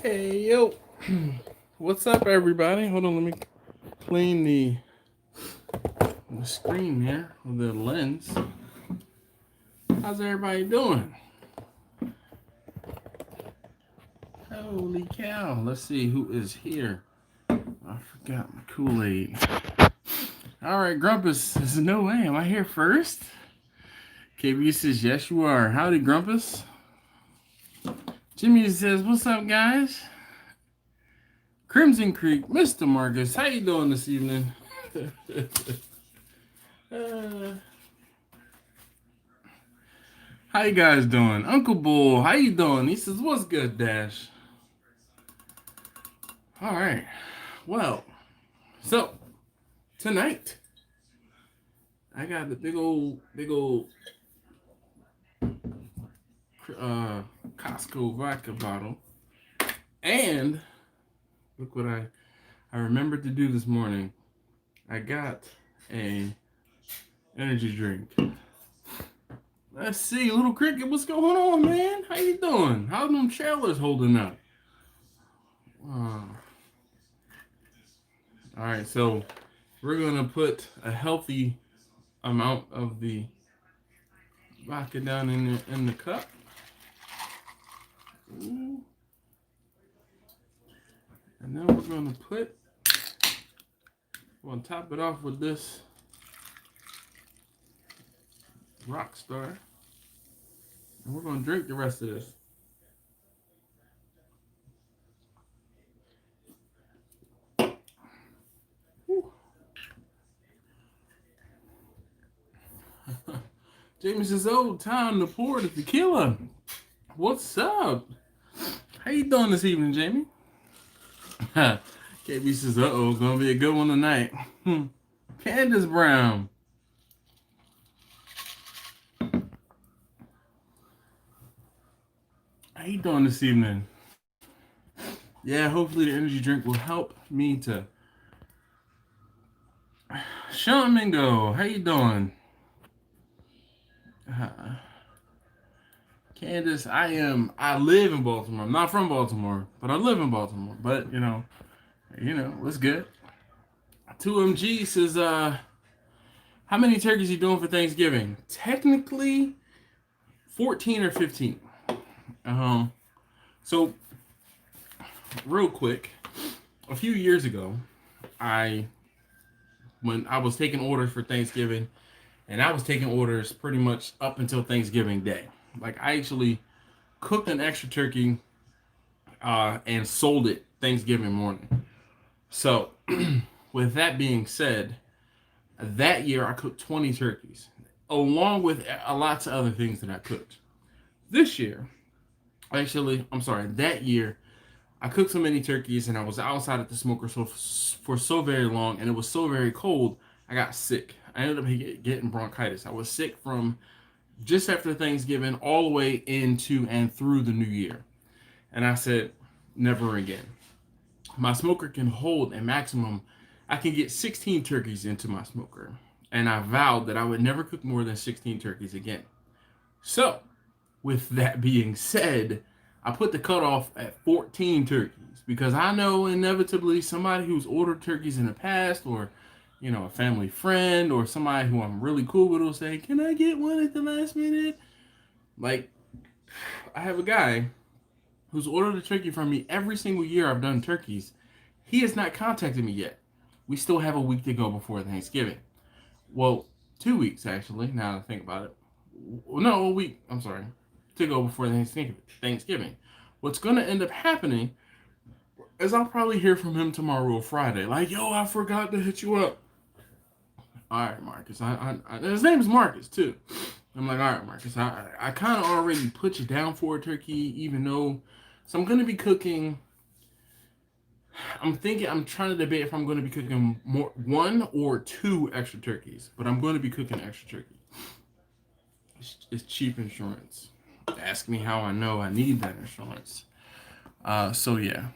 Hey, yo. What's up, everybody? Hold on, let me clean the screen here with the lens. How's everybody doing? Holy cow. Let's see who is here. I forgot my Kool-Aid. All right, Grumpus says, no way. Am I here first? KB says, yes, you are. Howdy, Grumpus. Jimmy says, what's up, guys? Crimson Creek, Mr. Marcus, how you doing this evening? How you guys doing? Uncle Bull, how you doing? He says, what's good, Dash? All right. Well, so tonight I got the big old Costco vodka bottle, and look what I remembered to do this morning. I got a energy drink. Let's see, Little Cricket, what's going on, man? How you doing? How them trailers holding up? All right, so we're gonna put a healthy amount of the vodka down in the cup. Ooh. And then we're gonna top it off with this Rockstar. And we're gonna drink the rest of this. Jamie says, oh, time to pour the tequila. What's up? How you doing this evening, Jamie? KB says, uh-oh, gonna be a good one tonight. Candace Brown. How you doing this evening? Yeah, hopefully the energy drink will help me to... Sean Mingo, how you doing? Candace, I live in Baltimore. I'm not from Baltimore, but I live in Baltimore. But, you know, what's good? 2MG says, how many turkeys you doing for Thanksgiving? Technically, 14 or 15. So, real quick, a few years ago, when I was taking orders for Thanksgiving, and I was taking orders pretty much up until Thanksgiving Day. Like, I actually cooked an extra turkey and sold it Thanksgiving morning. So, with that being said, that year I cooked 20 turkeys, along with lots of other things that I cooked. This year, that year, I cooked so many turkeys and I was outside at the smoker for so very long, and it was so very cold, I got sick. I ended up getting bronchitis. I was sick from just after Thanksgiving all the way into and through the new year. And I said, never again. My smoker can hold a maximum, I can get 16 turkeys into my smoker. And I vowed that I would never cook more than 16 turkeys again. So, with that being said, I put the cutoff at 14 turkeys because I know inevitably somebody who's ordered turkeys in the past, or a family friend or somebody who I'm really cool with will say, can I get one at the last minute? Like, I have a guy who's ordered a turkey from me every single year I've done turkeys. He has not contacted me yet. We still have a week to go before Thanksgiving. Well, 2 weeks, actually, now that I think about it. No, a week, I'm sorry, to go before Thanksgiving. What's going to end up happening is I'll probably hear from him tomorrow or Friday. Like, yo, I forgot to hit you up. All right, Marcus. His name is Marcus, too. I'm like, all right, Marcus. I kind of already put you down for a turkey, even though... So I'm going to be cooking... I'm trying to debate if I'm going to be cooking one or two extra turkeys. But I'm going to be cooking extra turkey. It's cheap insurance. Ask me how I know I need that insurance. So, yeah.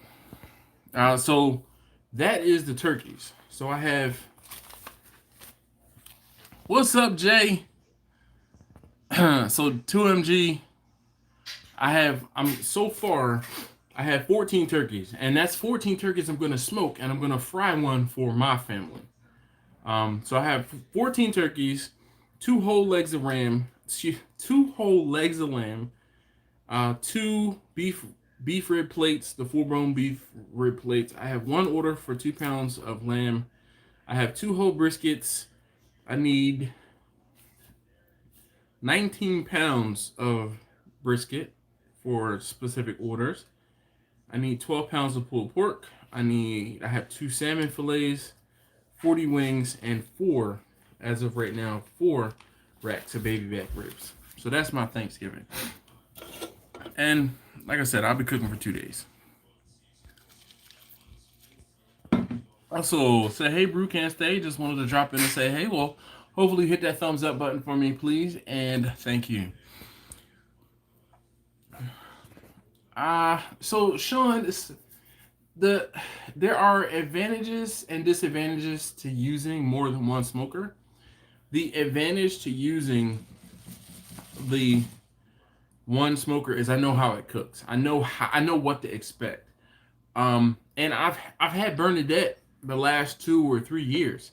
So, that is the turkeys. So, I have... What's up, Jay? So 2MG, so far, I have 14 turkeys, and that's 14 turkeys I'm going to smoke, and I'm going to fry one for my family. So I have 14 turkeys, two whole legs of two whole legs of lamb, two beef rib plates, the full blown beef rib plates. I have one order for 2 pounds of lamb. I have two whole briskets. I need 19 pounds of brisket for specific orders. I need 12 pounds of pulled pork. I have two salmon fillets, 40 wings, and as of right now, 4 racks of baby back ribs. So that's my Thanksgiving. And like I said, I'll be cooking for 2 days. Also, say hey, Brew Can't Stay. Just wanted to drop in and say hey. Well, hopefully hit that thumbs up button for me, please, and thank you. So Sean, there are advantages and disadvantages to using more than one smoker. The advantage to using the one smoker is I know how it cooks. I know what to expect. And I've had Bernadette the last 2 or 3 years.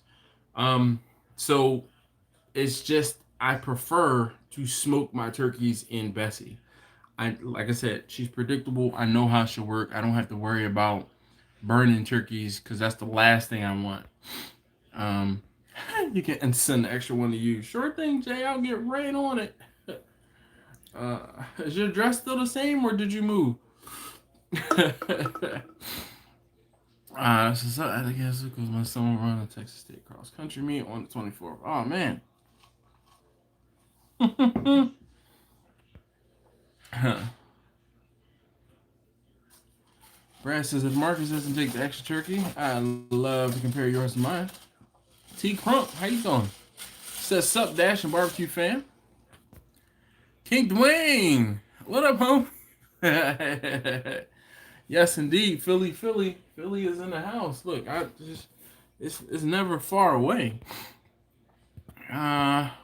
So it's just I prefer to smoke my turkeys in Bessie. Like I said, she's predictable. I know how she'll work. I don't have to worry about burning turkeys because that's the last thing I want. You can send the extra one to you. Sure thing, Jay. I'll get right on it. Is your dress still the same or did you move? So I guess because my son will run a Texas State cross country meet on the 24th. Oh man. Brad says if Marcus doesn't take the extra turkey, I'd love to compare yours to mine. T Crump, how you doing? Says sup Dash and barbecue fan. King Dwayne, what up, home? Yes, indeed, Philly is in the house. Look, it's never far away.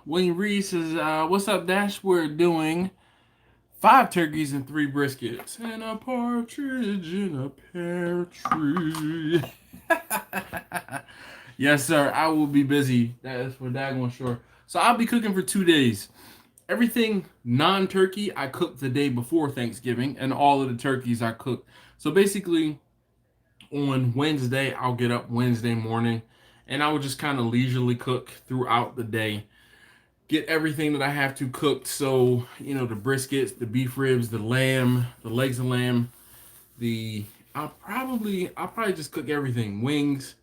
William Reed says, "What's up, Dash? We're doing 5 turkeys and 3 briskets and a partridge in a pear tree." Yes, sir. I will be busy. That is for daggone sure. So I'll be cooking for 2 days. Everything non-turkey I cooked the day before Thanksgiving, and all of the turkeys I cooked. So basically, on Wednesday, I'll get up Wednesday morning, and I will just kind of leisurely cook throughout the day. Get everything that I have to cooked. So, the briskets, the beef ribs, the lamb, the legs of lamb, I'll probably just cook everything. Wings,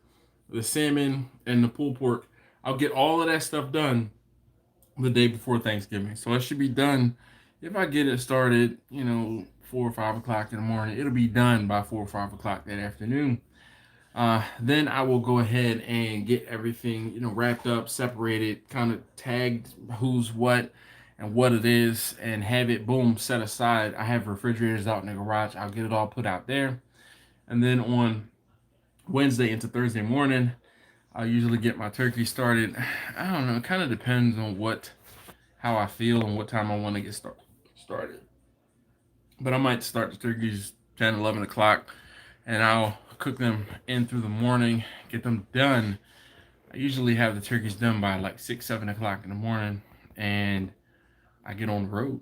the salmon, and the pulled pork. I'll get all of that stuff done the day before Thanksgiving. So it should be done if I get it started, 4 or 5 o'clock in the morning. It'll be done by 4 or 5 o'clock that afternoon. Then I will go ahead and get everything, wrapped up, separated, kind of tagged who's what and what it is, and have it, boom, set aside. I have refrigerators out in the garage. I'll get it all put out there. And then on Wednesday into Thursday morning, I'll usually get my turkey started. I don't know. It kind of depends on how I feel and what time I want to get started. But I might start the turkeys 10, 11 o'clock, and I'll cook them in through the morning, get them done. I usually have the turkeys done by like 6, 7 o'clock in the morning, and I get on the road.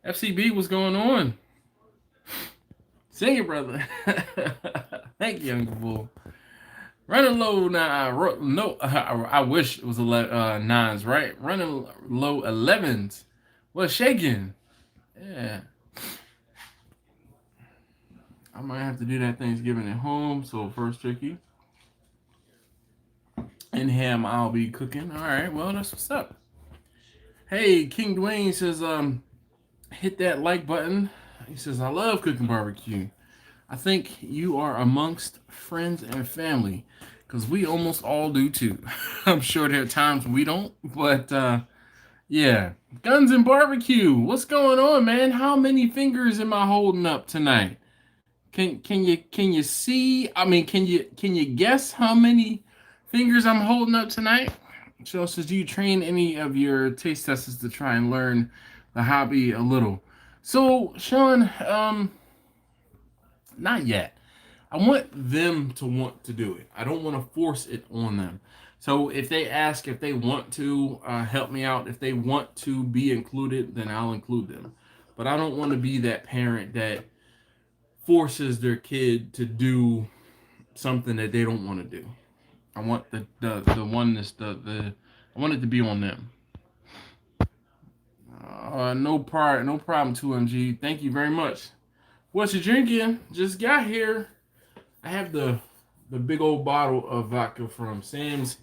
FCB, what's going on? Sing it, brother. Thank you, Uncle Bull. Running low now. No, I wish it was 9s, right? Running low 11s. What's shaking? Yeah. I might have to do that Thanksgiving at home. So first turkey and ham I'll be cooking. All right. Well, that's what's up. Hey, King Dwayne says, hit that like button. He says, I love cooking barbecue. I think you are amongst friends and family, because we almost all do too. I'm sure there are times we don't, but yeah. Guns and barbecue. What's going on, man? How many fingers am I holding up tonight? Can you see? I mean, can you guess how many fingers I'm holding up tonight? So says, do you train any of your taste testers to try and learn the hobby a little? So, Sean, Not yet. I want them to want to do it. I don't want to force it on them. So if they ask if they want to help me out, if they want to be included, then I'll include them. But I don't want to be that parent that forces their kid to do something that they don't want to do. I want the oneness, the I want it to be on them. No problem. 2MG. Thank you very much. What you drinking? Just got here. I have the big old bottle of vodka from Sam's,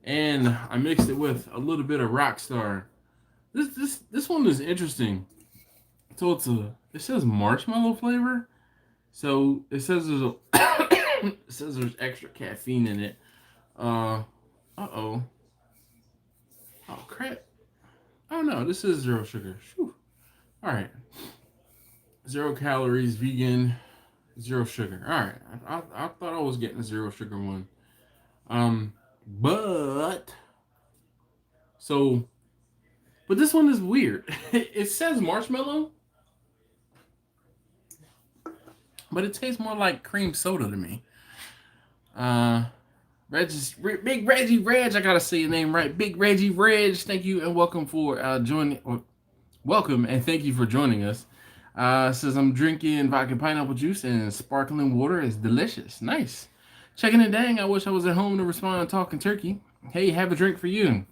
and I mixed it with a little bit of Rockstar. This one is interesting. So it says marshmallow flavor. So it says it says there's extra caffeine in it. Oh crap. Oh no, this is zero sugar. Whew. All right, 0 calories, vegan, zero sugar. All right, I thought I was getting a zero sugar one. But so, but this one is weird. It says marshmallow, but it tastes more like cream soda to me. Big Reggie Reg, I gotta say your name right. Big Reggie Reg, thank you and welcome for joining. Welcome and thank you for joining us. Says I'm drinking vodka pineapple juice and sparkling water. Is delicious. Nice. Checking it. Dang, I wish I was at home to respond and talking turkey. Hey, have a drink for you.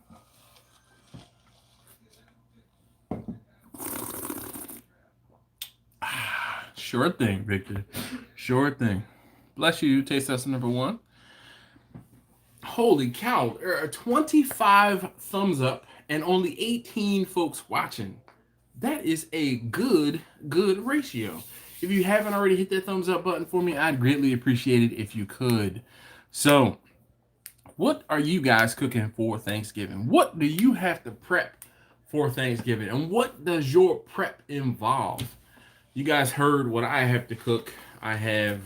Sure thing, Victor. Sure thing. Bless you. Taste test number 1. Holy cow. There are 25 thumbs up and only 18 folks watching. That is a good ratio. If you haven't already hit that thumbs up button for me, I'd greatly appreciate it if you could. So, what are you guys cooking for Thanksgiving? What do you have to prep for Thanksgiving? And what does your prep involve? You guys heard what I have to cook. I have,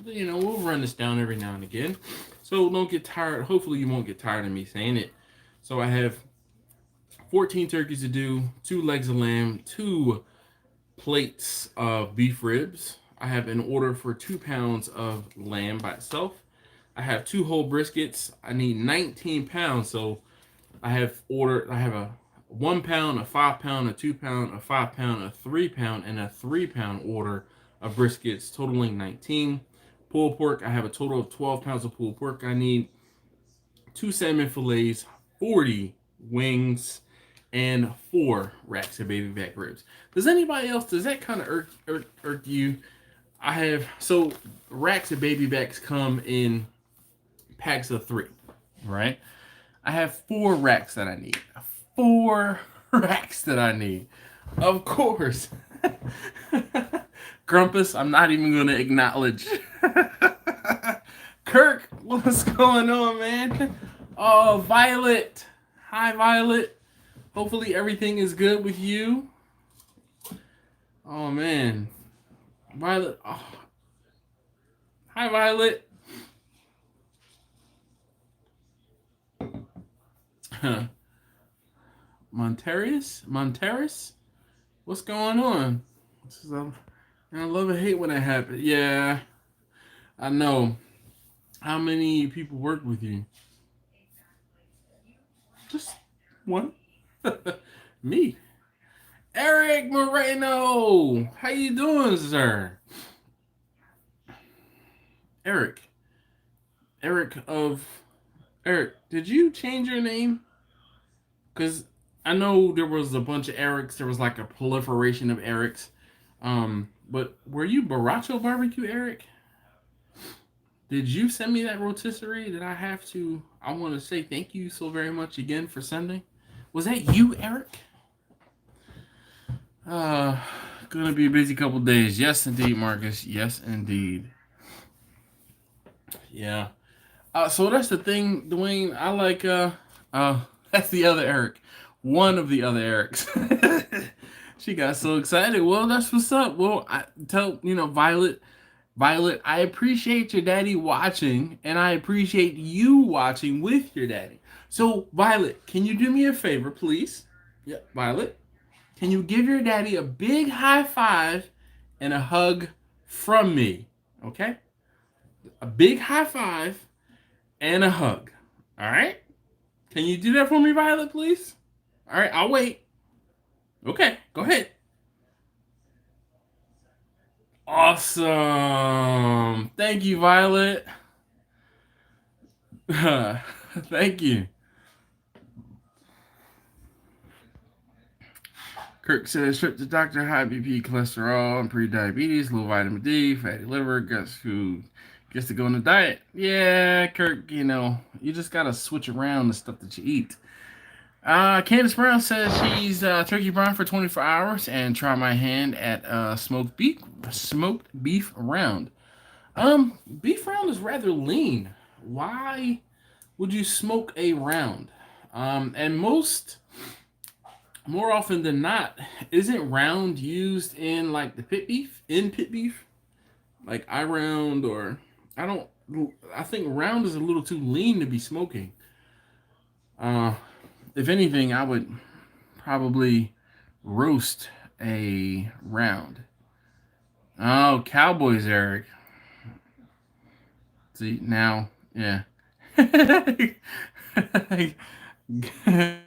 we'll run this down every now and again. So don't get tired. Hopefully you won't get tired of me saying it. So I have 14 turkeys to do, 2 legs of lamb, 2 plates of beef ribs. I have an order for 2 pounds of lamb by itself. I have 2 whole briskets. I need 19 pounds. So I have a 1 pound, a 5 pound, a 2 pound, a 5 pound, a 3 pound, and a 3 pound order of briskets, totaling 19. Pulled pork, I have a total of 12 pounds of pulled pork. I need 2 salmon fillets, 40 wings, and 4 racks of baby back ribs. Does that kind of irk you? So racks of baby backs come in packs of 3, right? I have 4 racks that I need. 4 racks that I need. Of course. Grumpus, I'm not even going to acknowledge. Kirk, what's going on, man? Oh, Violet. Hi, Violet. Hopefully everything is good with you. Oh, man. Violet. Oh. Hi, Violet. Monteris? What's going on? I love and hate when that happens. Yeah, I know. How many people work with you? Just one. Me. Eric Moreno. How you doing, sir? Eric, did you change your name? Because I know there was a bunch of Erics. There was like a proliferation of Erics. But were you Baracho Barbecue, Eric? Did you send me that rotisserie that I want to say thank you so very much again for sending? Was that you, Eric? Gonna be a busy couple days. Yes, indeed, Marcus. Yes, indeed. Yeah. So that's the thing, Dwayne. I like, that's the other Eric. One of the other Erics. She got so excited. Well, that's what's up. Well, I tell, Violet, I appreciate your daddy watching, and I appreciate you watching with your daddy. So, Violet, can you do me a favor, please? Yeah, Violet, can you give your daddy a big high five and a hug from me? Okay? A big high five and a hug. All right? Can you do that for me, Violet, please? All right, I'll wait. Okay, go ahead. Awesome. Thank you, Violet. Thank you. Kirk says, trip to doctor, high BP, cholesterol, and pre-diabetes, low vitamin D, fatty liver. Guess who gets to go on a diet? Yeah, Kirk, you just got to switch around the stuff that you eat. Candace Brown says she's turkey brown for 24 hours and try my hand at smoked beef round. Beef round is rather lean. Why would you smoke a round? And more often than not, isn't round used in like the pit beef? In pit beef? Like I round or I don't I think round is a little too lean to be smoking. Uh if anything, I would probably roast a round. Oh, Cowboys, Eric. See, now, yeah.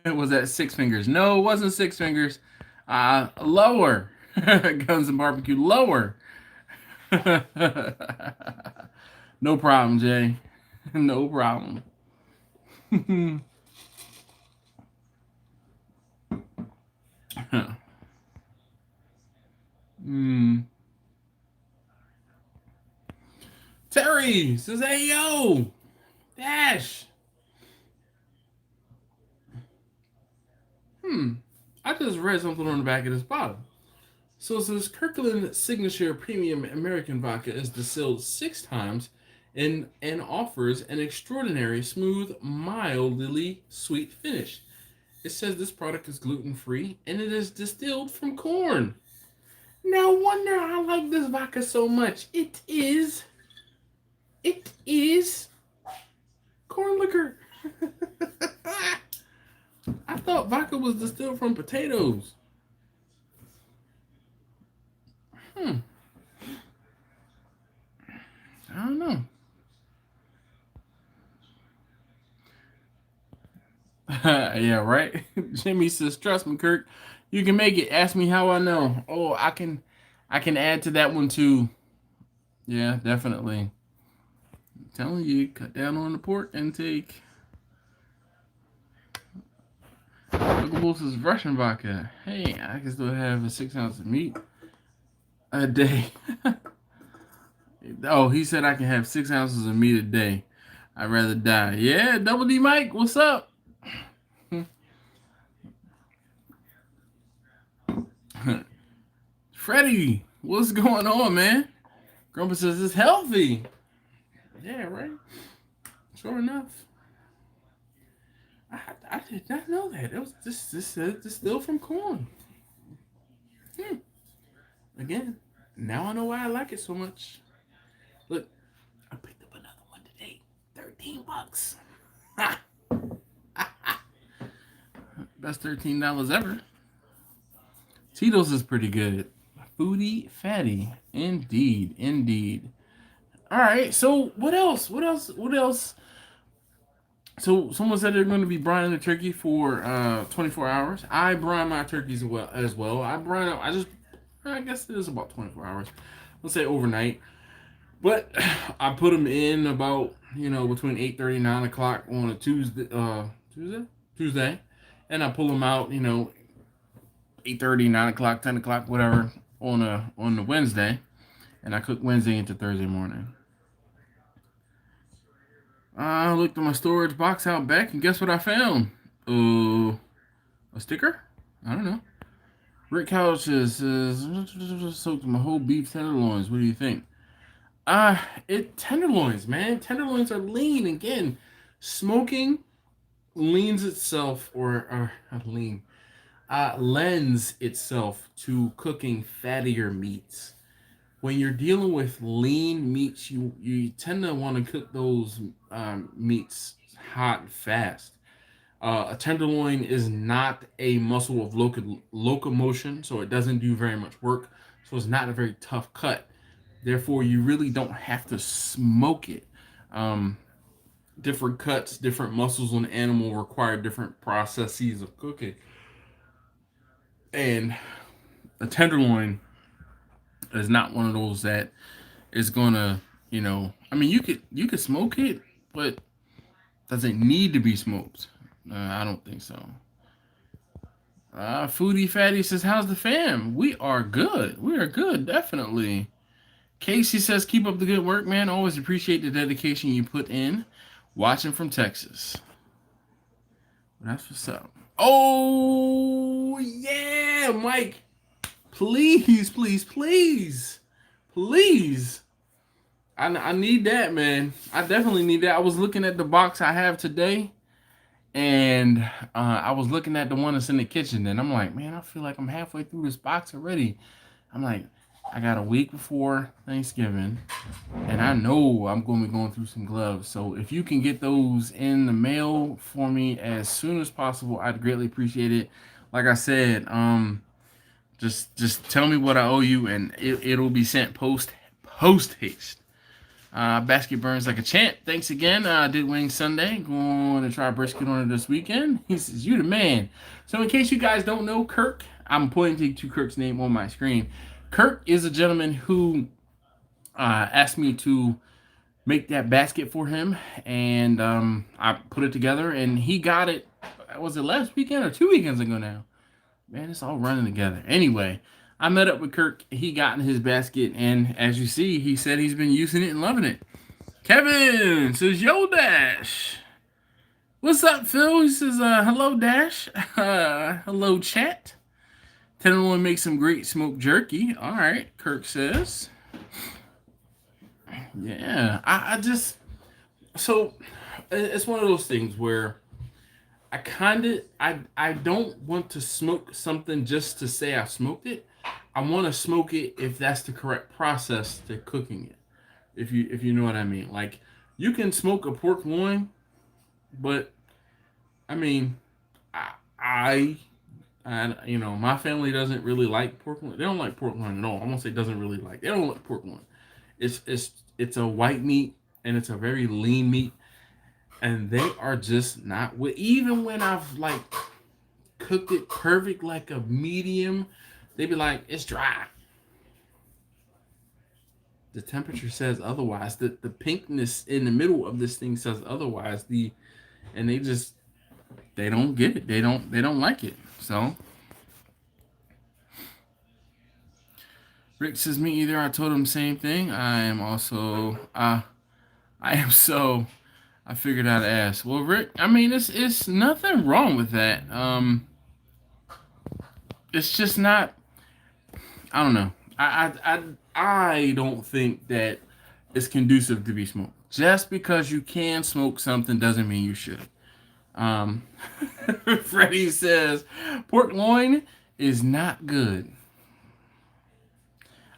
Was that Six Fingers? No, it wasn't Six Fingers. Lower. Guns and barbecue, lower. No problem, Jay. No problem. mm. Terry says, hey, yo, Dash. I just read something on the back of this bottle. So it says Kirkland Signature Premium American Vodka is distilled 6 times and offers an extraordinary, smooth, mildly sweet finish. It says this product is gluten-free and it is distilled from corn. No wonder I like this vodka so much. It is corn liquor. I thought vodka was distilled from potatoes. I don't know. Yeah, right. Jimmy says, "Trust me, Kirk. You can make it. Ask me how I know. Oh, I can add to that one too. Yeah, definitely. I'm telling you, cut down on the pork intake. Uncle Wolf says Russian vodka. Hey, I can still have a 6 ounce of meat a day. Oh, he said I can have 6 ounces of meat a day. I'd rather die. Yeah, Double D Mike, what's up? Freddie, what's going on, man? Grandpa says it's healthy. Yeah, right. Sure enough. I did not know that. It was this distilled from corn. Again, now I know why I like it so much. Look, I picked up another one today. $13. Best $13 ever. Tito's is pretty good. Foodie fatty. Indeed. Indeed. Alright, so what else? What else? So someone said they're going to be brining the turkey for 24 hours. I brine my turkeys as well. I guess it is about 24 hours. Let's say overnight. But I put them in about, between 8:30 and 9 o'clock on a Tuesday. And I pull them out, 8:30, 9 o'clock, 10 o'clock, whatever, on the Wednesday. And I cook Wednesday into Thursday morning. I looked in my storage box out back, and guess what I found? A sticker? I don't know. Rick Couch says, soaked my whole beef tenderloins. What do you think? Tenderloins, man. Tenderloins are lean. Again, smoking lends itself to cooking fattier meats. When you're dealing with lean meats, you tend to want to cook those meats hot and fast. A tenderloin is not a muscle of locomotion, so it doesn't do very much work. So it's not a very tough cut. Therefore, you really don't have to smoke it. Different cuts, different muscles on the animal require different processes of cooking. And a tenderloin is not one of those that is gonna, I mean, you could smoke it, but doesn't need to be smoked. I don't think so. Foodie Fatty says, "How's the fam? We are good. We are good, definitely." Casey says, "Keep up the good work, man. Always appreciate the dedication you put in. Watching from Texas." That's what's up. Oh yeah, Mike. Please, please, please, please. I need that, man. I definitely need that. I was looking at the box I have today, and I was looking at the one that's in the kitchen, and I'm like, man, I feel like I'm halfway through this box already. I'm like, I got a week before Thanksgiving, and I know I'm going to be going through some gloves. So if you can get those in the mail for me as soon as possible, I'd greatly appreciate it. Like I said, just tell me what I owe you, and it'll be sent post haste. Basket burns like a champ. Thanks again. Did wing Sunday. Going to try brisket on it this weekend. He says, "You the man." So in case you guys don't know Kirk, I'm pointing to Kirk's name on my screen. Kirk is a gentleman who asked me to make that basket for him, and I put it together, and he got it. Was it last weekend or 2 weekends ago now? Man, it's all running together. Anyway, I met up with Kirk. He got in his basket, and as you see, he said he's been using it and loving it. Kevin says, "Yo, Dash." What's up, Phil? He says, "Hello, Dash." Hello, chat. Tenderloin makes some great smoked jerky. All right, Kirk says. Yeah, I just, so it's one of those things where I don't want to smoke something just to say I smoked it. I want to smoke it if that's the correct process to cooking it. If you know what I mean. Like, you can smoke a pork loin, but I mean, I, my family doesn't really like pork loin. They don't like pork loin at all. I won't say doesn't really like. They don't like pork loin. It's a white meat, and it's a very lean meat, and they are just not. Even when I've like cooked it perfect, like a medium, they be like, it's dry. The temperature says otherwise. The pinkness in the middle of this thing says otherwise. And they don't get it. They don't like it. So Rick says, "Me either." I told him the same thing. I figured out to ask. Well, Rick, I mean, it's nothing wrong with that. It's just not. I don't know. I don't think that it's conducive to be smoked. Just because you can smoke something doesn't mean you should. Freddie says, "Pork loin is not good."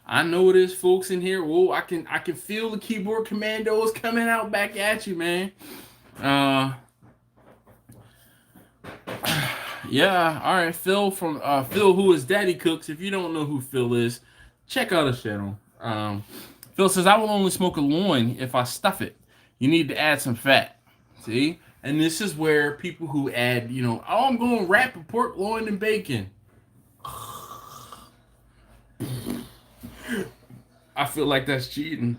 I know it is, folks in here. Whoa, I can feel the keyboard commandos coming out back at you, man. Yeah, all right, Phil from Phil, who is Daddy Cooks. If you don't know who Phil is, check out his channel. Phil says, "I will only smoke a loin if I stuff it. You need to add some fat." See, and this is where people who add, oh, I'm going to wrap a pork loin in bacon. I feel like that's cheating.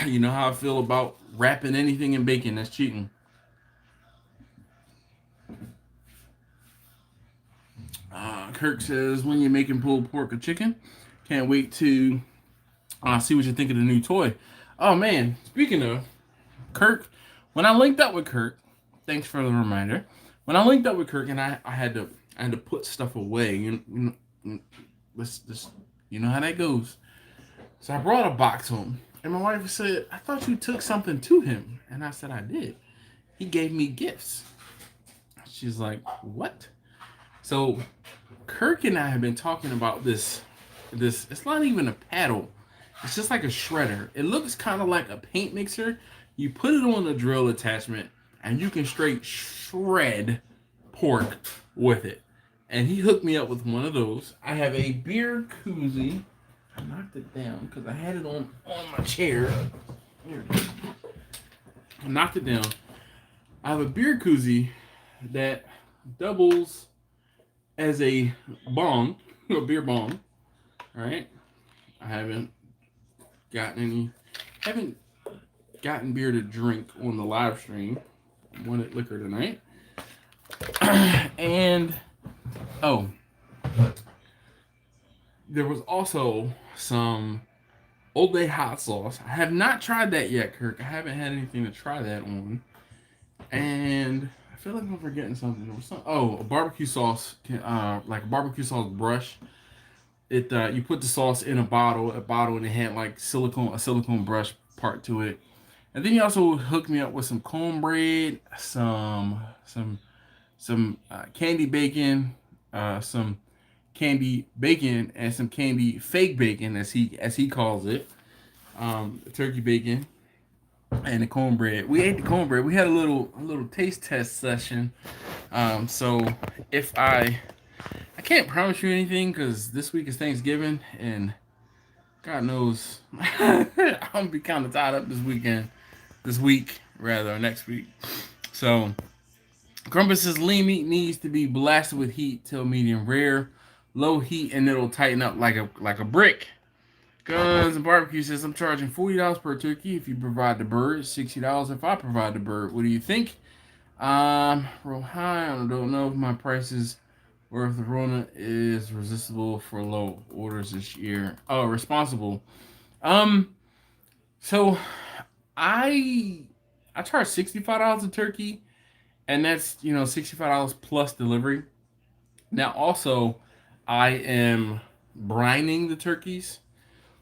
You know how I feel about wrapping anything in bacon. That's cheating. Kirk says, "When you're making pulled pork or chicken, can't wait to see what you think of the new toy." Oh man, speaking of Kirk, when I linked up with Kirk, thanks for the reminder. When I linked up with Kirk, and I had to put stuff away. You know how that goes. So I brought a box home, and my wife said, "I thought you took something to him," and I said, "I did. He gave me gifts." She's like, "What?" So Kirk and I have been talking about this. It's not even a paddle. It's just like a shredder. It looks kind of like a paint mixer. You put it on the drill attachment, and you can straight shred pork with it. And he hooked me up with one of those. I have a beer koozie. I knocked it down because I had it on my chair. Here it is. I knocked it down. I have a beer koozie that doubles as a bong, a beer bong. All right. I gotten any, haven't gotten beer to drink on the live stream. I wanted liquor tonight. And oh, there was also some Old Bay hot sauce. I have not tried that yet, Kirk. I haven't had anything to try that on. And I feel like I'm forgetting something. There was a barbecue sauce, like a barbecue sauce brush. It you put the sauce in a bottle, and it had like a silicone brush part to it. And then he also hooked me up with some cornbread, some candy bacon, some candy bacon, and some candy fake bacon, as he calls it. Turkey bacon and the cornbread. We ate the cornbread. We had a little taste test session. So if I can't promise you anything because this week is Thanksgiving and God knows I'm gonna be kind of tied up this week rather, or next week. So Grumpus's lean meat needs to be blasted with heat till medium rare, low heat, and it'll tighten up like a brick. Guns and Barbecue says I'm charging $40 per turkey if you provide the bird, $60 if I provide the bird. What do you think? Real high. I don't know if my prices or if the Rona is resistible for low orders this year. Oh, responsible. Um, so I charge $65 a turkey, and that's $65 plus delivery. Now also, I am brining the turkeys.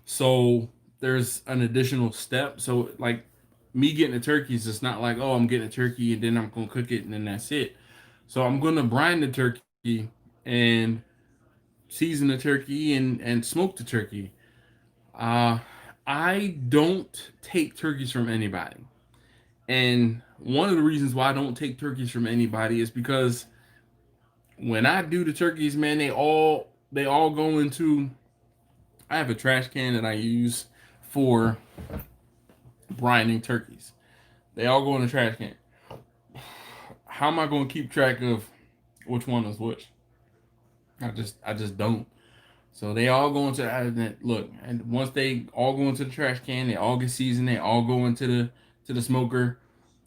So there's an additional step. So like me getting the turkeys, it's not like, oh, I'm getting a turkey and then I'm gonna cook it and then that's it. So I'm gonna brine the turkey and season the turkey and smoke the turkey. Uh I don't take turkeys from anybody. And one of the reasons why I don't take turkeys from anybody is because when I do the turkeys, man, they all go into, I have a trash can that I use for brining turkeys. They all go in the trash can. How am I going to keep track of which one is which? I just don't. So they all go into look, and once they all go into the trash can, they all get seasoned. They all go into the smoker.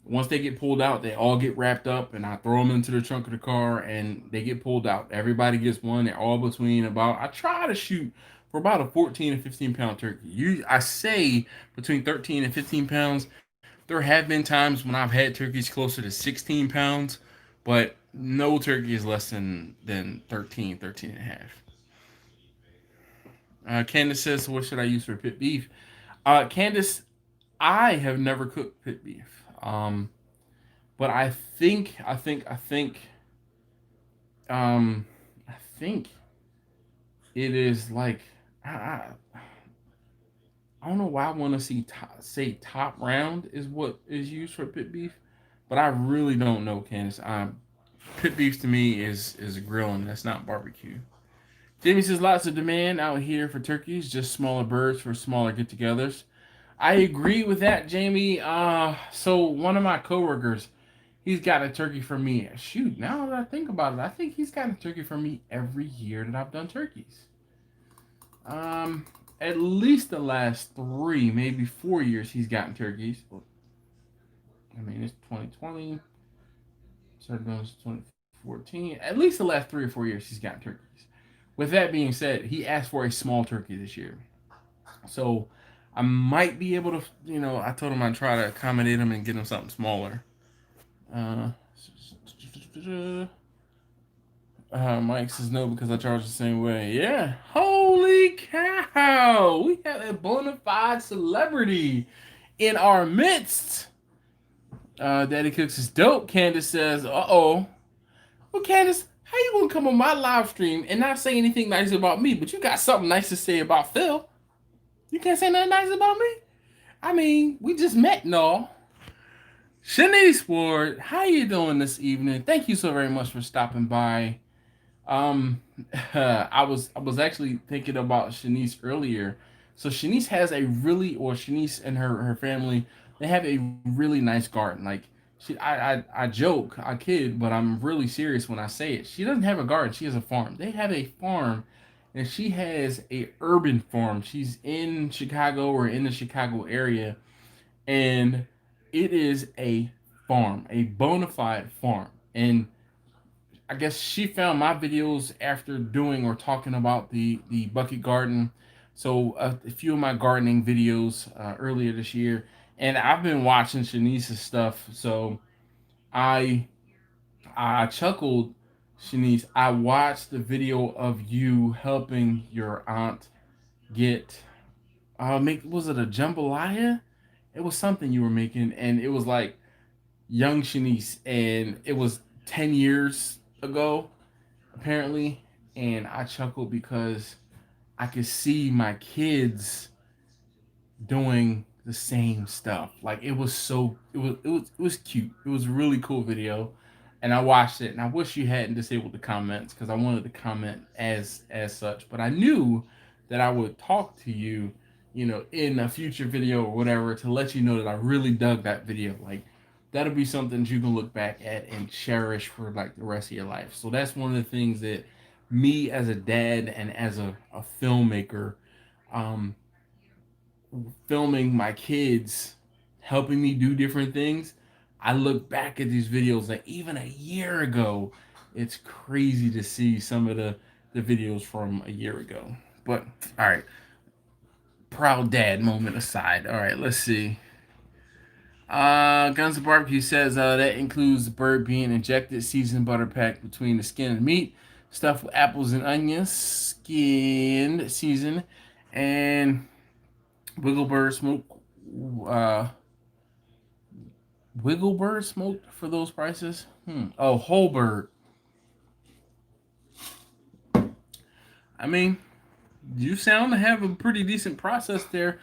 Once they get pulled out, they all get wrapped up, and I throw them into the trunk of the car, and they get pulled out. Everybody gets one. They're all between about. I try to shoot for about a 14 and 15 pound turkey. I say between 13 and 15 pounds. There have been times when I've had turkeys closer to 16 pounds, but no turkey is less than 13 and a half. Candace says, "What should I use for pit beef?" Candace, I have never cooked pit beef. But um, I think it is like I, I don't know why I want to say top round is what is used for pit beef, but I really don't know, Candace. Pit beef to me is grilling. That's not barbecue. Jamie says lots of demand out here for turkeys, just smaller birds for smaller get-togethers. I agree with that, Jamie. So one of my coworkers, he's got a turkey for me. Shoot, now that I think about it, I think he's got a turkey for me every year that I've done turkeys. Um, at least the last 3, maybe 4 years, he's gotten turkeys. I mean, it's 2020. Started doing this 2014. At least the last 3 or 4 years, he's gotten turkeys. With that being said, he asked for a small turkey this year. So I might be able to, I told him I'd try to accommodate him and get him something smaller. Uh, Mike says no because I charge the same way. Yeah. Holy cow. We have a bona fide celebrity in our midst. Daddy Cooks is dope. Candace says, uh-oh. Well, Candace, how you gonna come on my live stream and not say anything nice about me, but you got something nice to say about Phil? You can't say nothing nice about me? I mean, we just met and all. Shanice Ward, how you doing this evening? Thank you so very much for stopping by. Um, I was actually thinking about Shanice earlier. So Shanice has a really, or Shanice and her family, they have a really nice garden. Like I joke, I kid, but I'm really serious when I say it. She doesn't have a garden. She has a farm. They have a farm, and she has a urban farm. She's in Chicago or in the Chicago area, and it is a farm, a bona fide farm, and I guess she found my videos after doing or talking about the bucket garden. So a few of my gardening videos earlier this year, and I've been watching Shanice's stuff. So I I chuckled, Shanice. I watched the video of you helping your aunt get make, was it a jambalaya? It was something you were making, and it was like young Shanice, and it was 10 years ago apparently, and I chuckled because I could see my kids doing the same stuff. Like it was so it was cute. It was a really cool video, and I watched it. And I wish you hadn't disabled the comments because I wanted to comment as such. But I knew that I would talk to you, in a future video or whatever to let you know that I really dug that video. Like that'll be something that you can look back at and cherish for like the rest of your life. So that's one of the things that me as a dad and as a filmmaker, um, filming my kids, helping me do different things, I look back at these videos like even a year ago. It's crazy to see some of the videos from a year ago. But all right, proud dad moment aside. All right, let's see. Guns of Barbecue says that includes the bird being injected, seasoned butter packed between the skin and meat, stuffed with apples and onions, skinned, seasoned, and wiggle bird smoke. Uh, Wiggle bird smoked for those prices? Oh, whole bird. I mean, you sound to have a pretty decent process there.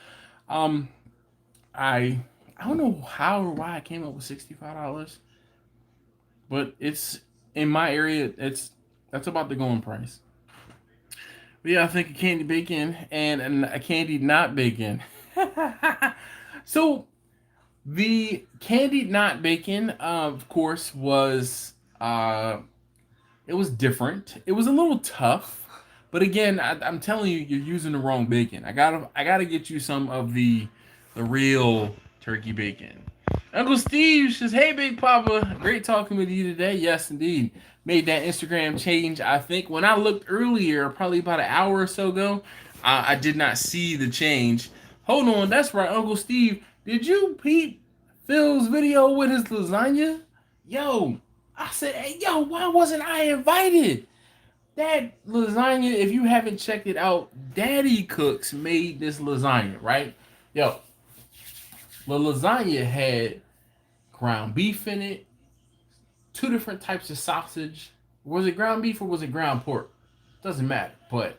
Um, I I don't know how or why I came up with $65, but it's in my area. That's about the going price. But yeah, I think a candy bacon and a candy not bacon. So the candied not bacon, of course, was it was different. It was a little tough, but again, I'm telling you, you're using the wrong bacon. I gotta get you some of the real turkey bacon. Uncle Steve says, "Hey, Big Papa, great talking with you today." Yes, indeed. Made that Instagram change. I think when I looked earlier, probably about an hour or so ago, I did not see the change. Hold on, that's right, Uncle Steve. Did you peep Phil's video with his lasagna? Yo, I said, hey, yo, why wasn't I invited? That lasagna, if you haven't checked it out, Daddy Cooks made this lasagna, right? Yo, the lasagna had ground beef in it, two different types of sausage. Was it ground beef or was it ground pork? Doesn't matter, but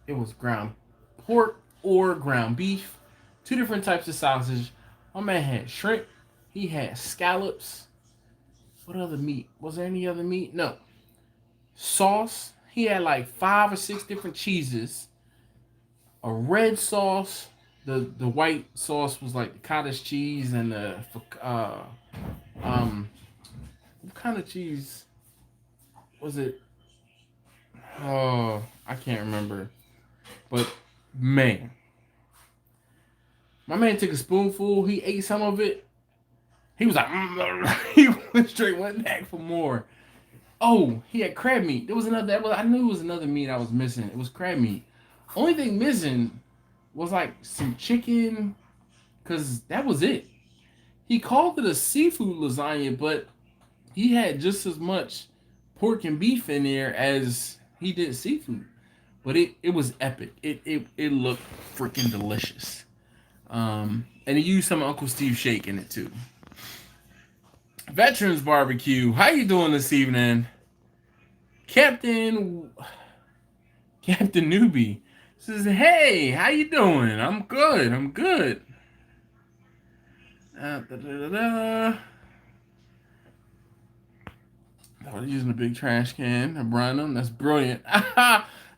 it was ground pork or ground beef, two different types of sausage. My man had shrimp, he had scallops. What other meat? Was there any other meat? No. Sauce. He had like 5 or 6 different cheeses. A red sauce. The white sauce was like the cottage cheese and the um what kind of cheese was it? Oh, I can't remember. But man, my man took a spoonful. He ate some of it. He was like, he went back for more. Oh, he had crab meat. There was another. I knew it was another meat I was missing. It was crab meat. Only thing missing was like some chicken, cause that was it. He called it a seafood lasagna, but he had just as much pork and beef in there as he did seafood. But it was epic. It looked freaking delicious. And he used some Uncle Steve shake in it too. Veterans Barbecue. How you doing this evening? Captain Newbie says, "Hey, how you doing? I'm good. I'm good." Da, da, da, da. Oh, they're using a big trash can to brine them. That's brilliant.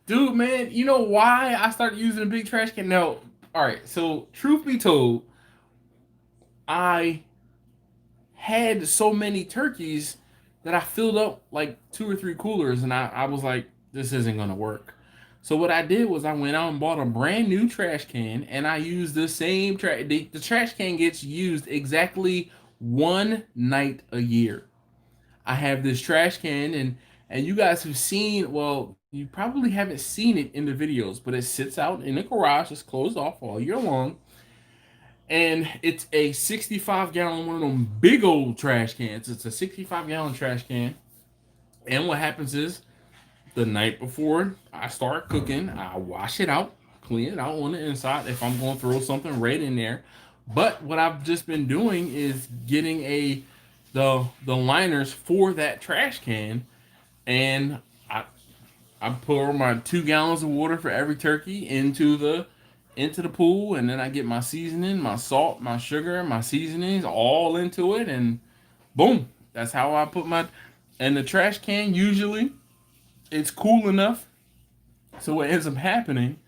Dude, man, you know why I started using a big trash can? No. All right. So, truth be told, I had so many turkeys that I filled up like 2 or 3 coolers, and I was like, this isn't going to work. So, what I did was I went out and bought a brand new trash can, and I used the same trash. The trash can gets used exactly one night a year. I have this trash can, and you guys have seen. Well, you probably haven't seen it in the videos, but it sits out in the garage. It's closed off all year long, and it's a 65-gallon, one of them big old trash cans. It's a 65-gallon trash can, and what happens is the night before I start cooking, I wash it out, clean it out on the inside if I'm going to throw something right in there. But what I've just been doing is getting the liners for that trash can, and I pour my 2 gallons of water for every turkey into the pool, and then I get my seasoning, my salt, my sugar, my seasonings all into it, and boom, that's how I put my. And the trash can usually it's cool enough, so what ends up happening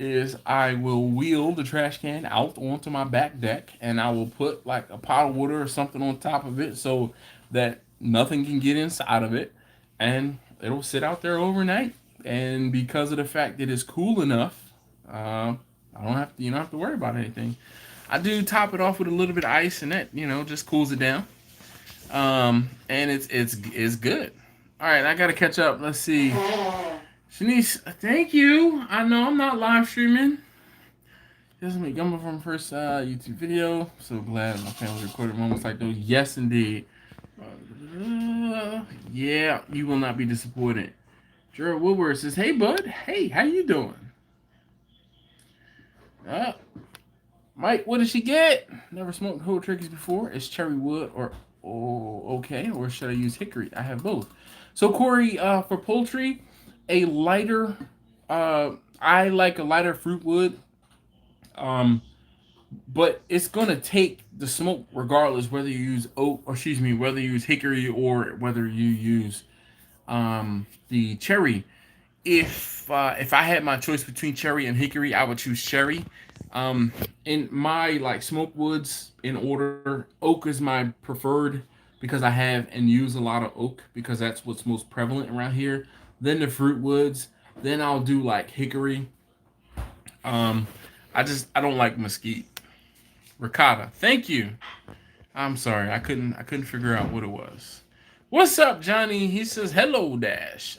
is I will wheel the trash can out onto my back deck, and I will put like a pot of water or something on top of it so that nothing can get inside of it, and it'll sit out there overnight. And because of the fact that it's cool enough, I don't have to. You don't have to worry about anything. I do top it off with a little bit of ice, and that just cools it down. And it's good. All right, I gotta catch up. Let's see. Shanice, thank you. I know I'm not live streaming. This is me gumbo from first YouTube video. So glad my family recorded moments like those. Yes, indeed. Yeah, you will not be disappointed. Gerald Woodward says, "Hey, bud. Hey, how you doing?" Uh, Mike, what did she get? Never smoked whole turkeys before. Is cherry wood or okay? Or should I use hickory? I have both. So Corey, for poultry, a lighter. I like a lighter fruit wood. Um, but it's gonna take the smoke regardless whether you use oak or excuse me whether you use hickory or whether you use the cherry. If I had my choice between cherry and hickory, I would choose cherry. In my like smoke woods in order, oak is my preferred because I have and use a lot of oak because that's what's most prevalent around here. Then the fruit woods. Then I'll do like hickory. Um, I don't like mesquite. Ricotta. Thank you. I'm sorry. I couldn't figure out what it was. What's up, Johnny? He says hello, Dash.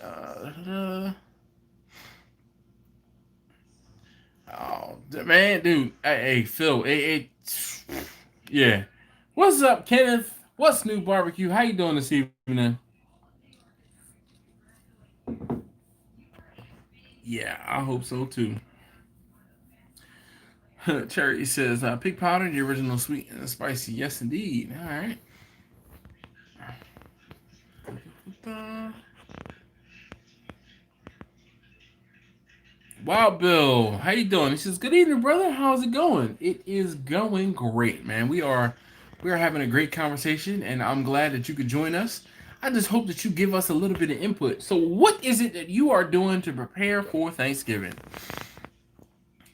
Oh man, dude. Hey, Phil. Hey, yeah. What's up, Kenneth? What's new, barbecue? How you doing this evening? Yeah, I hope so too. Cherry says pig powder, the original sweet and spicy. Yes, indeed. All right. Wow, Bill, how you doing? He says, "Good evening, brother. How's it going?" It is going great, man. We are having a great conversation, and I'm glad that you could join us. I just hope that you give us a little bit of input. So, what is it that you are doing to prepare for Thanksgiving?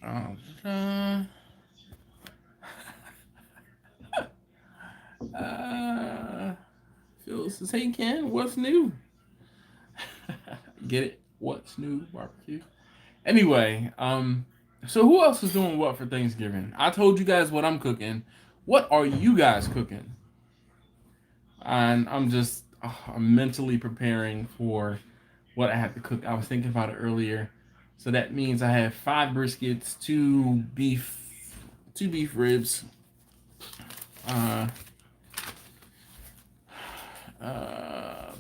Uh, uh, Phil says, "Hey, Ken, what's new?" Get it? What's new, barbecue? Anyway, so who else is doing what for Thanksgiving? I told you guys what I'm cooking. What are you guys cooking? And I'm just I'm mentally preparing for what I have to cook. I was thinking about it earlier. So that means I have 5 briskets, two beef ribs, uh,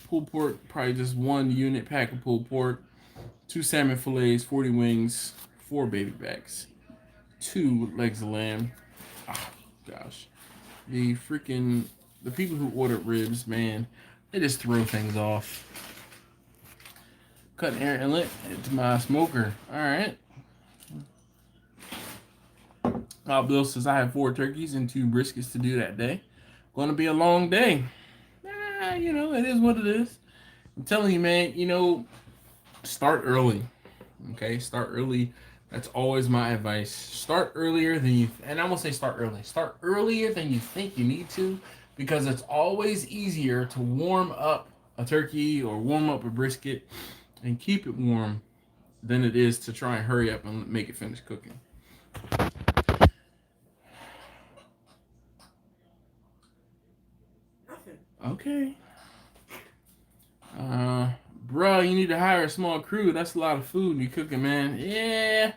pulled pork, probably just 1 unit pack of pulled pork, 2 salmon fillets, 40 wings, 4 baby backs, 2 legs of lamb. Oh, gosh. The people who ordered ribs, man, they just throw things off. Cut an air inlet into my smoker. All right. Bill says I have 4 turkeys and 2 briskets to do that day. Going to be a long day. It is what it is. I'm telling you, man, start early. Okay, start early. That's always my advice. Start earlier than you, and I won't say start early. Start earlier than you think you need to, because it's always easier to warm up a turkey or warm up a brisket and keep it warm than it is to try and hurry up and make it finish cooking. Okay. Bro, you need to hire a small crew. That's a lot of food you cooking, man. Yeah.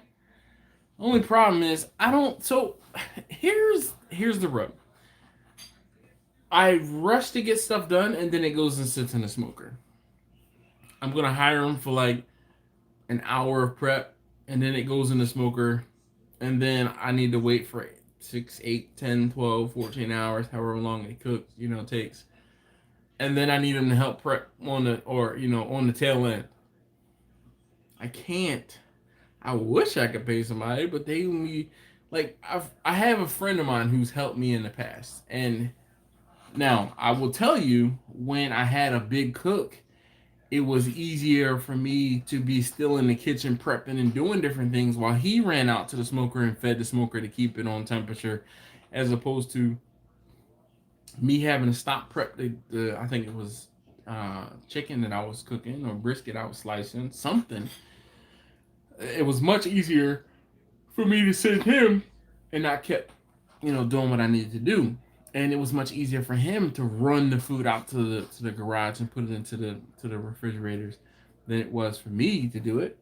Only problem is I don't. So here's the rub. I rush to get stuff done, and then it goes and sits in the smoker. I'm gonna hire them for like an hour of prep, and then it goes in the smoker, and then I need to wait for 6, 8, 10, 12, 14 hours, however long it cooks, takes. And then I need them to help prep on the tail end. I can't. I wish I could pay somebody, but they me like I have a friend of mine who's helped me in the past. And now I will tell you, when I had a big cook, it was easier for me to be still in the kitchen prepping and doing different things while he ran out to the smoker and fed the smoker to keep it on temperature, as opposed to me having to stop prep the I think it was chicken that I was cooking or brisket I was slicing, something. It was much easier for me to send him, and I kept, doing what I needed to do. And it was much easier for him to run the food out to the garage and put it into the refrigerators than it was for me to do it.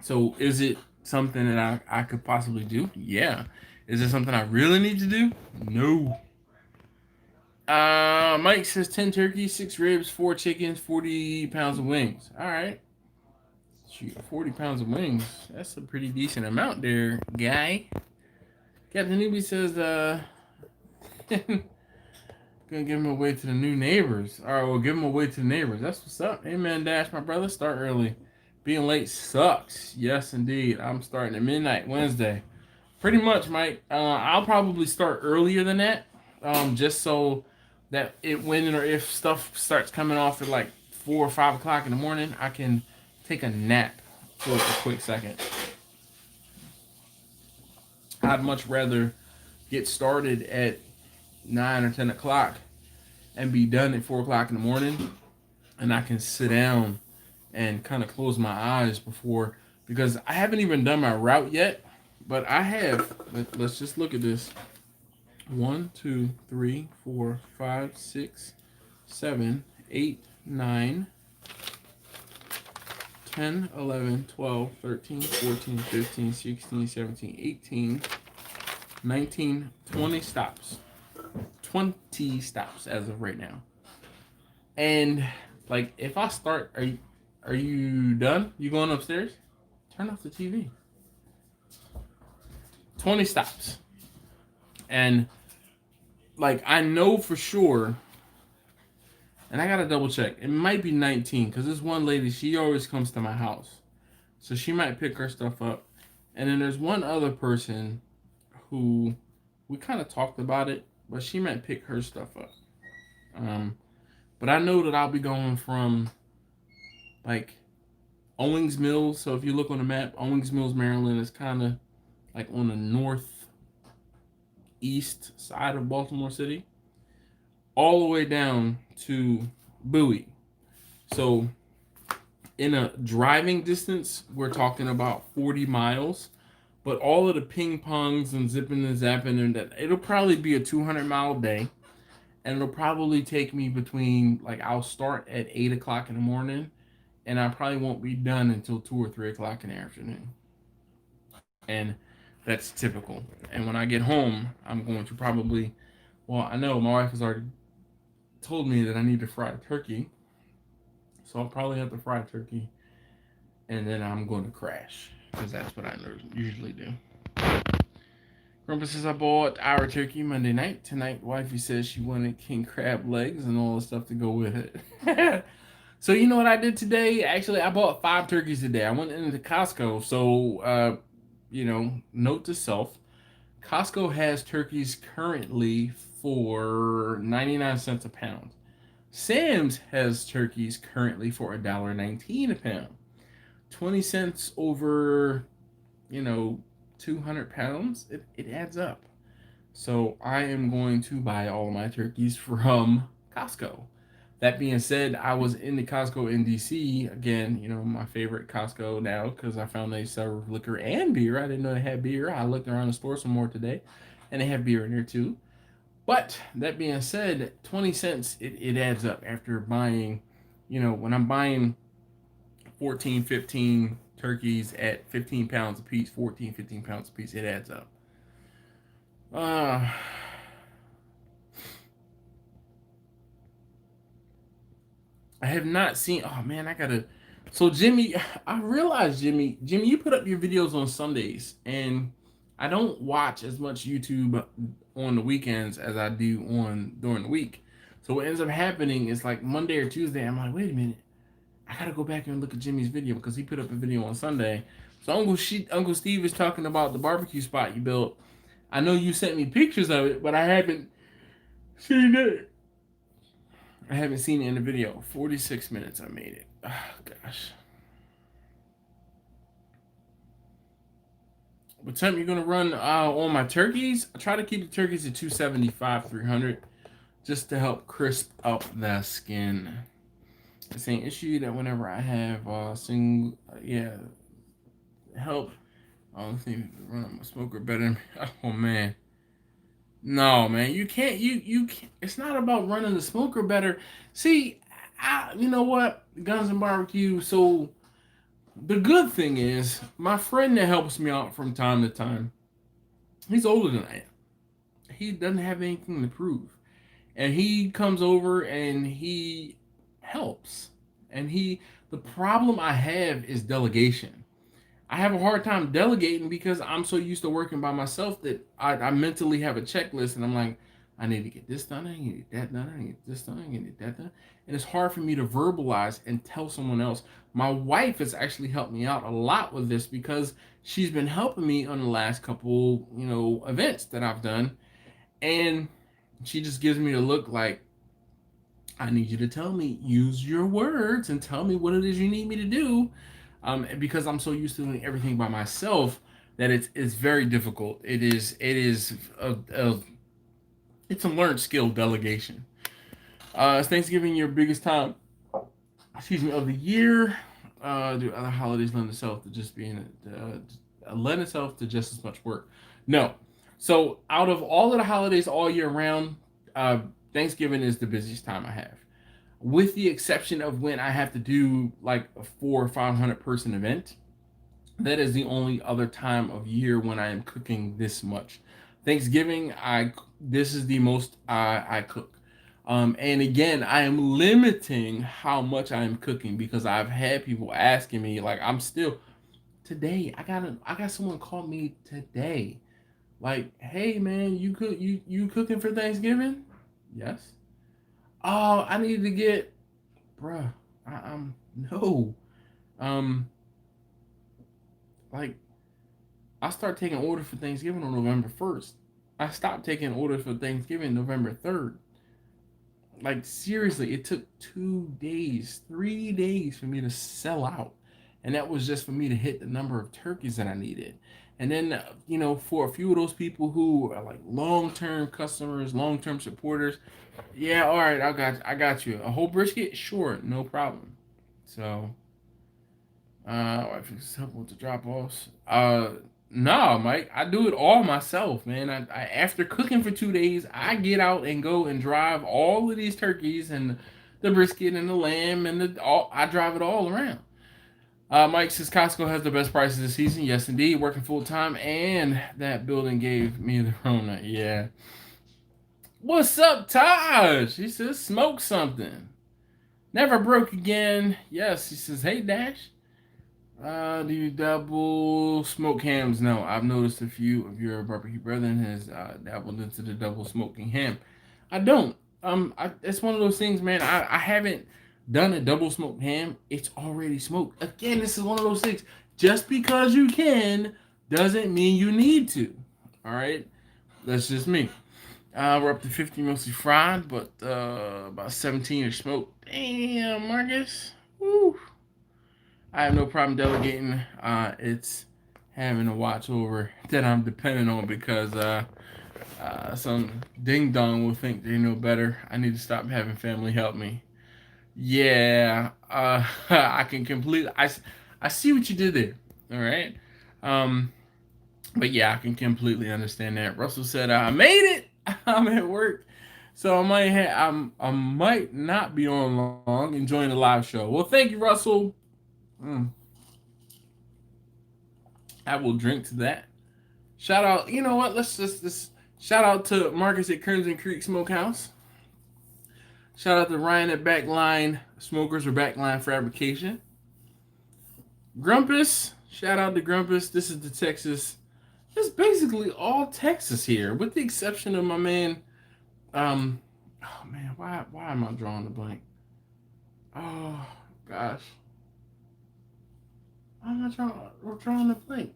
So is it something that I could possibly do? Yeah. Is it something I really need to do? No. Mike says 10 turkeys, 6 ribs, 4 chickens, 40 pounds of wings. All right. Shoot, 40 pounds of wings. That's a pretty decent amount there, guy. Captain Newbie says, gonna give him away to the new neighbors. All right, well, give him away to the neighbors. That's what's up. Hey, man, Dash, my brother, start early. Being late sucks. Yes, indeed. I'm starting at midnight Wednesday. Pretty much, Mike. I'll probably start earlier than that, just so that when or if stuff starts coming off at like 4 or 5 o'clock in the morning, I can take a nap for a quick second. I'd much rather get started at 9 or 10 o'clock and be done at 4 o'clock in the morning, and I can sit down and kind of close my eyes before, because I haven't even done my route yet, but I have. Let's just look at this. 1, 2, 3, 4, 5, 6, 7, 8, 9, 10, 11, 12, 13, 14, 15, 16, 17, 18, 19, 20 stops. 20 stops as of right now. And like, if I start, are you done? You going upstairs? Turn off the TV. 20 stops. And like, I know for sure, and I gotta double check, it might be 19, because this one lady, she always comes to my house, so she might pick her stuff up. And then there's one other person who we kind of talked about it, but she might pick her stuff up. But I know that I'll be going from like Owings Mills. So if you look on the map, Owings Mills, Maryland is kind of like on the northeast side of Baltimore City, all the way down to Bowie. So in a driving distance, we're talking about 40 miles. But all of the ping pongs and zipping and zapping, and that, it'll probably be a 200-mile day. And it'll probably take me between, like, I'll start at 8 o'clock in the morning, and I probably won't be done until 2 or 3 o'clock in the afternoon. And that's typical. And when I get home, I'm going to probably, well, I know my wife has already told me that I need to fry a turkey. So I'll probably have to fry a turkey, and then I'm going to crash, because that's what I usually do. Grandpa says I bought our turkey Monday night. Tonight, wifey says she wanted king crab legs and all the stuff to go with it. So you know what I did today? Actually, I bought 5 turkeys today. I went into Costco. So, note to self, Costco has turkeys currently for 99 cents a pound. Sam's has turkeys currently for $1.19 a pound. 20 cents over, you know, 200 pounds. It adds up. So I am going to buy all of my turkeys from Costco. That being said, I was in the Costco in DC again. You know, my favorite Costco now because I found they serve liquor and beer. I didn't know they had beer. I looked around the store some more today, and they have beer in there too. But that being said, 20 cents it adds up after buying. You know, when I'm buying 14, 15 turkeys at 15 pounds a piece, 14, 15 pounds a piece, it adds up. Uh, I have not seen. Oh man, I gotta. So Jimmy, I realized Jimmy, you put up your videos on Sundays, and I don't watch as much YouTube on the weekends as I do on during the week. So what ends up happening is like Monday or Tuesday, I'm like, wait a minute, I gotta go back and look at Jimmy's video because he put up a video on Sunday. So Uncle Steve is talking about the barbecue spot you built. I know you sent me pictures of it, but I haven't seen it. I haven't seen it in the video. 46 minutes I made it. Oh, gosh. What time you gonna run on my turkeys? I try to keep the turkeys at 275, 300, just to help crisp up the skin. The same issue that whenever I have help. Oh, let's see, run my smoker better. Oh man, no man, you can't. You can't. It's not about running the smoker better. See, you know what? Guns and barbecue. So the good thing is, my friend that helps me out from time to time, he's older than I am. He doesn't have anything to prove. And he comes over and he helps. And the problem I have is delegation. I have a hard time delegating because I'm so used to working by myself that I mentally have a checklist and I'm like, I need to get this done, I need to get that done, I need to get this done, I need to get that done. And it's hard for me to verbalize and tell someone else. My wife has actually helped me out a lot with this because she's been helping me on the last couple, events that I've done. And she just gives me a look like, I need you to tell me, use your words and tell me what it is you need me to do. Because I'm so used to doing everything by myself that it's very difficult. It's a learned skill, delegation. Is Thanksgiving your biggest time? Excuse me, of the year? Do other holidays lend itself to just being lend itself to just as much work? No. So out of all of the holidays all year round, Thanksgiving is the busiest time I have, with the exception of when I have to do like a 400 or 500 person event. That is the only other time of year when I am cooking this much. Thanksgiving, this is the most I cook. And again, I am limiting how much I am cooking because I've had people asking me, like, I'm still today. I got someone call me today, like, hey man, you cooking for Thanksgiving? Yes. Oh, I need to get, bruh. No. Um, like, I start taking orders for Thanksgiving on November 1st. I stopped taking orders for Thanksgiving November 3rd. Like, seriously, it took 2 days, 3 days for me to sell out. And that was just for me to hit the number of turkeys that I needed. And then, for a few of those people who are like long-term customers, long-term supporters, yeah, all right, I got you. A whole brisket? Sure, no problem. So, if it's helpful with the drop-offs. No, Mike, I do it all myself, man. I after cooking for 2 days, I get out and go and drive all of these turkeys and the brisket and the lamb and I drive it all around. Mike says Costco has the best prices this season. Yes, indeed. Working full time, and that building gave me the Rona. Yeah. What's up, Taj? He says smoke something. Never broke again. Yes, he says, hey Dash. Do you double smoke hams? No, I've noticed a few of your barbecue brethren has dabbled into the double smoking ham. I don't. It's one of those things, man. I haven't done a double smoked ham. It's already smoked. Again, this is one of those things. Just because you can doesn't mean you need to. All right, that's just me. We're up to 50 mostly fried, but about 17 are smoked. Damn, Marcus. Woo. I have no problem delegating. It's having a watch over that I'm dependent on because some ding dong will think they know better. I need to stop having family help me. Yeah, I can completely. I see what you did there. All right. Um, but yeah, I can completely understand that. Russell said, "I made it. I'm at work, so I might not be on long, enjoying the live show." Well, thank you, Russell. Mm, I will drink to that. Shout out. You know what? Let's just shout out to Marcus at Crimson Creek Smokehouse. Shout out to Ryan at Backline Smokers or Backline Fabrication. Grumpus. Shout out to Grumpus. This is the Texas. It's basically all Texas here, with the exception of my man. Oh man, why am I drawing the blank? Oh gosh, why am I drawing the blank?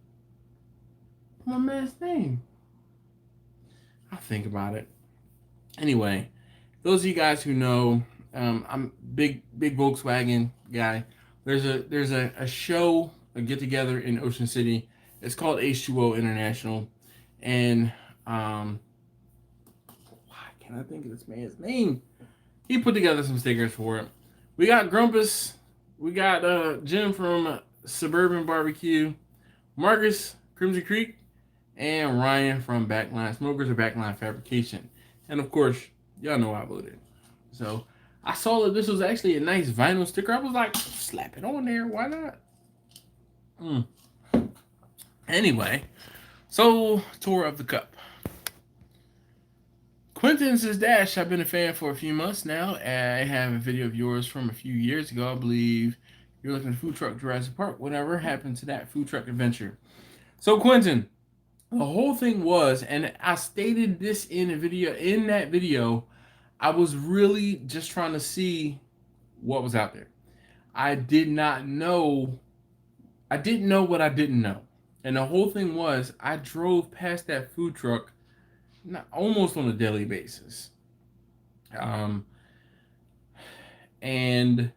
My man's name. I'll think about it. Anyway, those of you guys who know, I'm big Volkswagen guy. There's a show, a get together in Ocean City. It's called H2O International, and why can't I think of this man's name? He put together some stickers for it. We got Grumpus, we got Jim from Suburban Barbecue, Marcus Crimson Creek, and Ryan from Backline Smokers or Backline Fabrication. And of course, y'all know I voted. So I saw that this was actually a nice vinyl sticker. I was like, slap it on there. Why not? Mm. Anyway, so tour of the cup. Quentin says, Dash, I've been a fan for a few months now. I have a video of yours from a few years ago. I believe you're looking at food truck Jurassic Park. Whatever happened to that food truck adventure? So Quentin, the whole thing was, and I stated this in a video. In that video, I was really just trying to see what was out there. I did not know. I didn't know what I didn't know, and the whole thing was, I drove past that food truck, not almost on a daily basis, um, and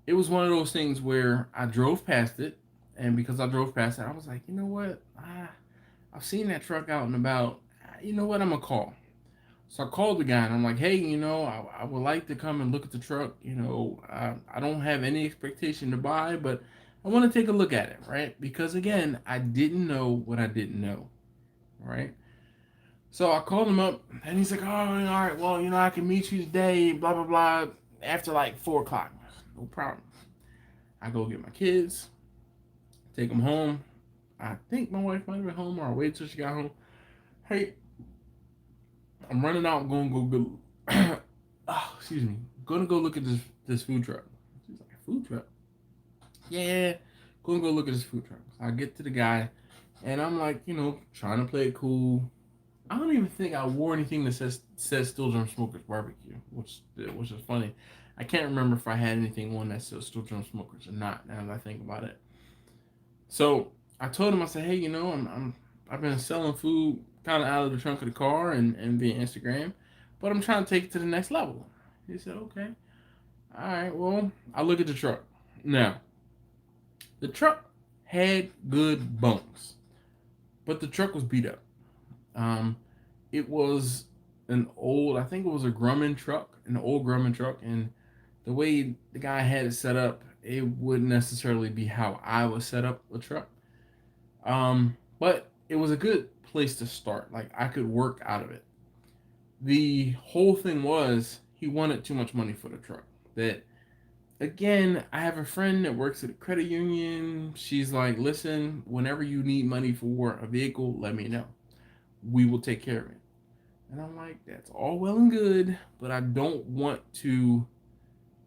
it was one of those things where I drove past it, and because I drove past it, I was like, you know what, I've seen that truck out and about. You know what, I'm gonna call. So I called the guy and I'm like, hey, I would like to come and look at the truck. I don't have any expectation to buy, but I want to take a look at it, right? Because again, I didn't know what I didn't know, right? So I called him up and he's like, oh, all right, well, I can meet you today, blah, blah, blah, after like 4 o'clock. No problem. I go get my kids, take them home. I think my wife might have been home or I waited till she got home. Hey, I'm running out. I'm going to go. Oh, excuse me. I'm gonna go look at this food truck. She's like, food truck? Yeah. Gonna go look at this food truck. So I get to the guy, and I'm like, trying to play it cool. I don't even think I wore anything that says Still Drum Smokers Barbecue, which is funny. I can't remember if I had anything on that says Still Drum Smokers or not. Now that I think about it. So I told him, I said, hey, I've been selling food kind of out of the trunk of the car and via Instagram, but I'm trying to take it to the next level. He said, okay. All right, well, I look at the truck. Now, the truck had good bunks, but the truck was beat up. It was I think it was a Grumman truck, an old Grumman truck, and the way the guy had it set up, it wouldn't necessarily be how I would set up a truck. But it was a good place to start. Like I could work out of it. The whole thing was he wanted too much money for the truck. That again, I have a friend that works at a credit union. She's like, listen, whenever you need money for a vehicle, let me know. We will take care of it. And I'm like, that's all well and good, but I don't want to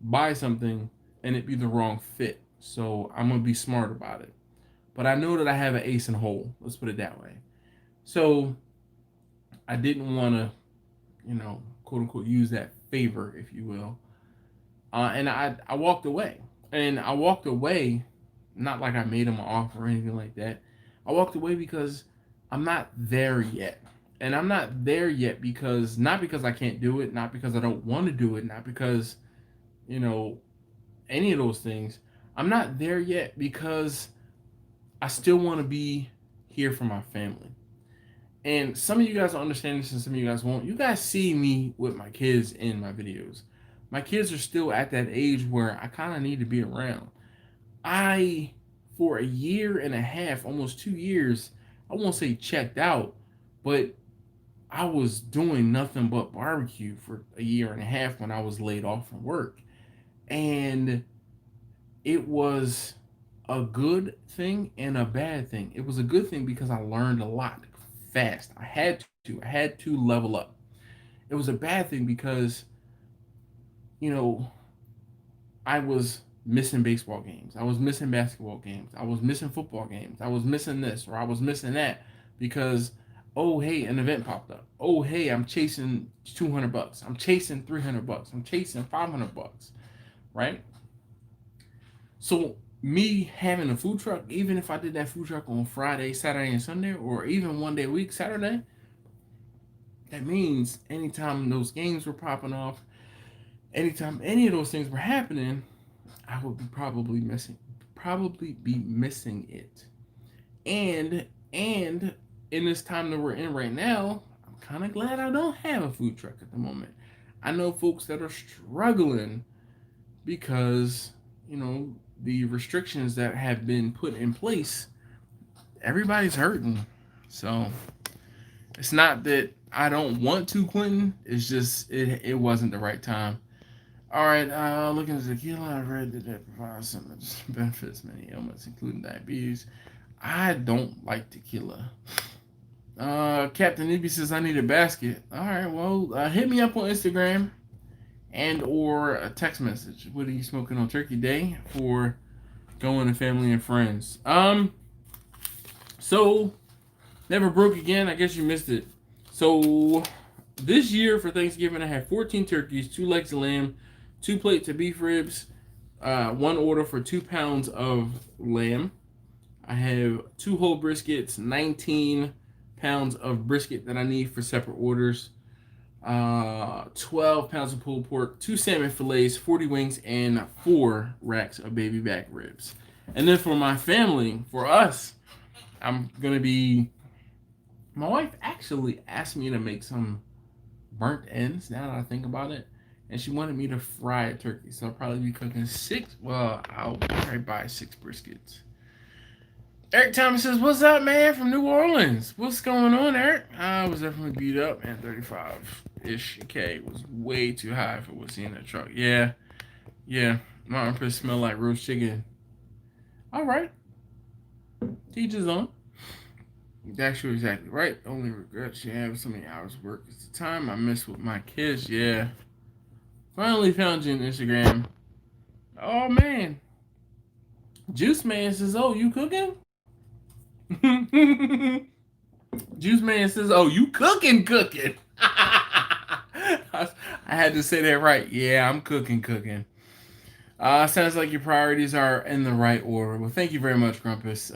buy something and it be the wrong fit. So I'm gonna be smart about it. But I know that I have an ace in hole. Let's put it that way. So I didn't want to, quote unquote, use that favor, if you will. And I walked away. And I walked away, not like I made him an offer or anything like that. I walked away because I'm not there yet. And I'm not there yet because not because I can't do it, not because I don't want to do it, not because, you know, any of those things. I'm not there yet because I still want to be here for my family. And some of you guys will understand this and some of you guys won't. You guys see me with my kids in my videos. My kids are still at that age where I kind of need to be around. I, for a year and a half, almost 2 years, I won't say checked out, but I was doing nothing but barbecue for a year and a half when I was laid off from work. And it was a good thing and a bad thing. It was a good thing because I learned a lot fast. I had to. I had to level up. It was a bad thing because, you know, I was missing baseball games. I was missing basketball games. I was missing football games. I was missing this or I was missing that because, oh, hey, an event popped up. Oh, hey, I'm chasing $200. I'm chasing $300. I'm chasing $500, right? So me having a food truck, even if I did that food truck on Friday, Saturday, and Sunday, or even one day a week, Saturday, that means anytime those games were popping off, anytime any of those things were happening, I would be probably be missing it. And in this time that we're in right now, I'm kind of glad I don't have a food truck at the moment. I know folks that are struggling because, you know, the restrictions that have been put in place, everybody's hurting. So it's not that I don't want to, Quentin. It's just it wasn't the right time. All right, looking at tequila, I've read that it provides some benefits, many ailments, including diabetes. I don't like tequila. Captain Nibby says I need a basket. All right, well, hit me up on Instagram and or a text message. What are you smoking on Turkey Day for going to family and friends? So never broke again. I guess you missed it. So this year for Thanksgiving, I had 14 turkeys, 2 legs of lamb, 2 plates of beef ribs, one order for 2 pounds of lamb. I have 2 whole briskets, 19 pounds of brisket that I need for separate orders, 12 pounds of pulled pork, 2 salmon fillets, 40 wings, and 4 racks of baby back ribs. And then for my family, for us, I'm going to be. My wife actually asked me to make some burnt ends now that I think about it. And she wanted me to fry a turkey. So I'll probably be cooking 6. Well, I'll probably buy 6 briskets. Eric Thomas says, "What's up, man, from New Orleans? What's going on, Eric?" I was definitely beat up, and 35-ish K was way too high for what's in that truck. Yeah. My armpits smell like roast chicken. All right. Teach his own. That's exactly right. Only regret she had so many hours of work. It's the time I missed with my kids. Yeah. Finally found you on Instagram. Oh, man. Juice Man says, "Oh, you cooking?" Juice Man says, "Oh, you cooking. I had to say that right. Yeah, I'm cooking. Sounds like your priorities are in the right order. Well, thank you very much, Grumpus.